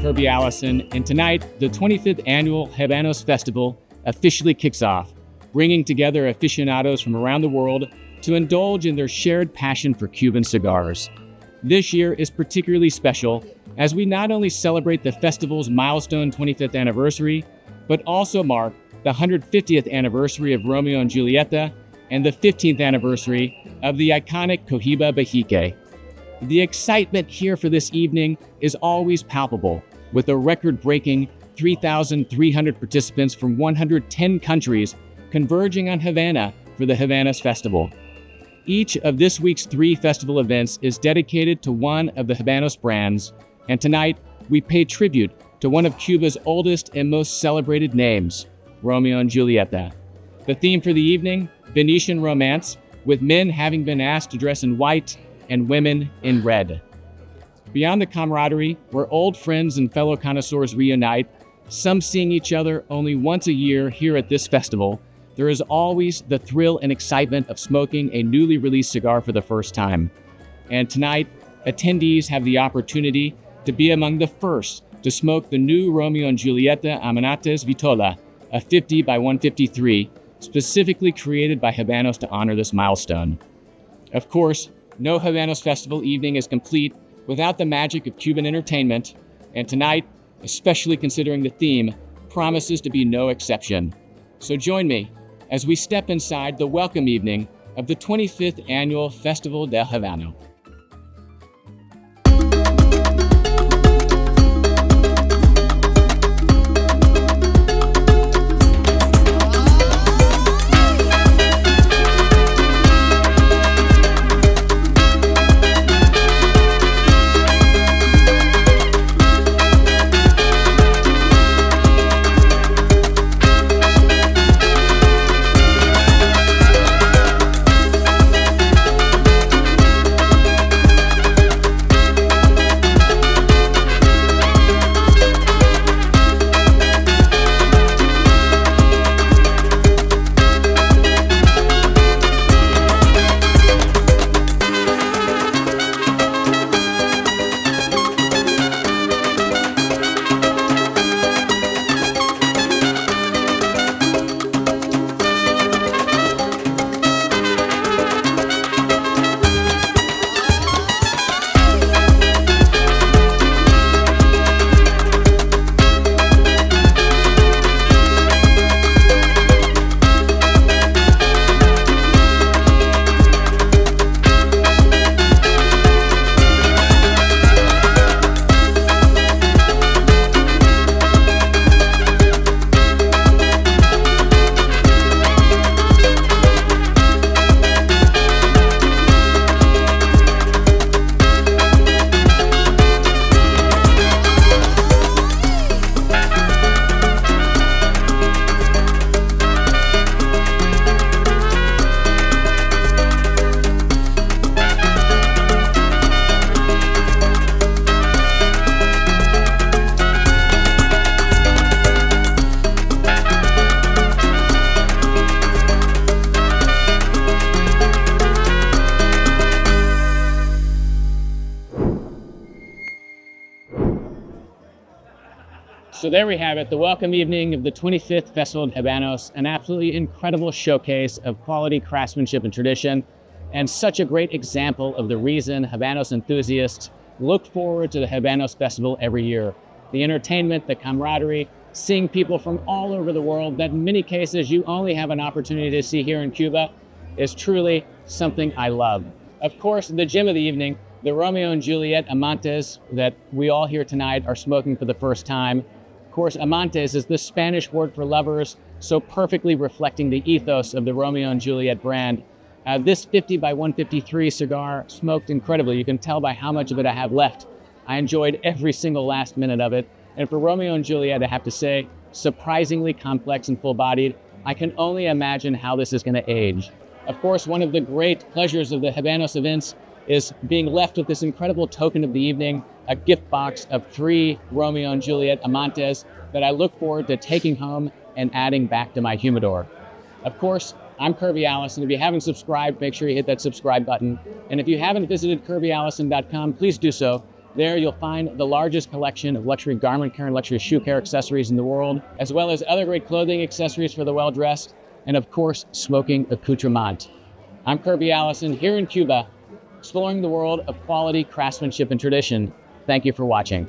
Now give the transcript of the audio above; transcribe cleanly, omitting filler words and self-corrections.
Kirby Allison, and tonight, the 25th annual Habanos Festival officially kicks off, bringing together aficionados from around the world to indulge in their shared passion for Cuban cigars. This year is particularly special as we not only celebrate the festival's milestone 25th anniversary, but also mark the 150th anniversary of Romeo and Julieta and the 15th anniversary of the iconic Cohiba Behike. The excitement here for this evening is always palpable, with a record-breaking 3,300 participants from 110 countries converging on Havana for the Habanos Festival. Each of this week's 3 festival events is dedicated to one of the Habanos brands, and tonight we pay tribute to one of Cuba's oldest and most celebrated names, Romeo and Julieta. The theme for the evening, Venetian romance, with men having been asked to dress in white and women in red. Beyond the camaraderie, where old friends and fellow connoisseurs reunite, some seeing each other only once a year here at this festival, there is always the thrill and excitement of smoking a newly released cigar for the first time. And tonight, attendees have the opportunity to be among the first to smoke the new Romeo and Julieta Amantes Vitola, a 50 by 153, specifically created by Habanos to honor this milestone. Of course, no Habanos Festival evening is complete without the magic of Cuban entertainment, and tonight, especially considering the theme, promises to be no exception. So join me as we step inside the welcome evening of the 25th annual Festival del Habano. So there we have it, the welcome evening of the 25th Festival of Habanos, an absolutely incredible showcase of quality craftsmanship and tradition, and such a great example of the reason Habanos enthusiasts look forward to the Habanos Festival every year. The entertainment, the camaraderie, seeing people from all over the world that in many cases you only have an opportunity to see here in Cuba, is truly something I love. Of course, the gem of the evening, the Romeo and Julieta Amantes that we all here tonight are smoking for the first time. Of course, Amantes is the Spanish word for lovers, so perfectly reflecting the ethos of the Romeo and Juliet brand. This 50 by 153 cigar smoked incredibly. You can tell by how much of it I have left. I enjoyed every single last minute of it. And for Romeo and Juliet, I have to say, surprisingly complex and full-bodied. I can only imagine how this is going to age. Of course, one of the great pleasures of the Habanos events is being left with this incredible token of the evening, a gift box of 3 Romeo and Juliet Amantes that I look forward to taking home and adding back to my humidor. Of course, I'm Kirby Allison. If you haven't subscribed, make sure you hit that subscribe button. And if you haven't visited KirbyAllison.com, please do so. There you'll find the largest collection of luxury garment care and luxury shoe care accessories in the world, as well as other great clothing accessories for the well-dressed, and of course, smoking accoutrement. I'm Kirby Allison here in Cuba, exploring the world of quality, craftsmanship, and tradition. Thank you for watching.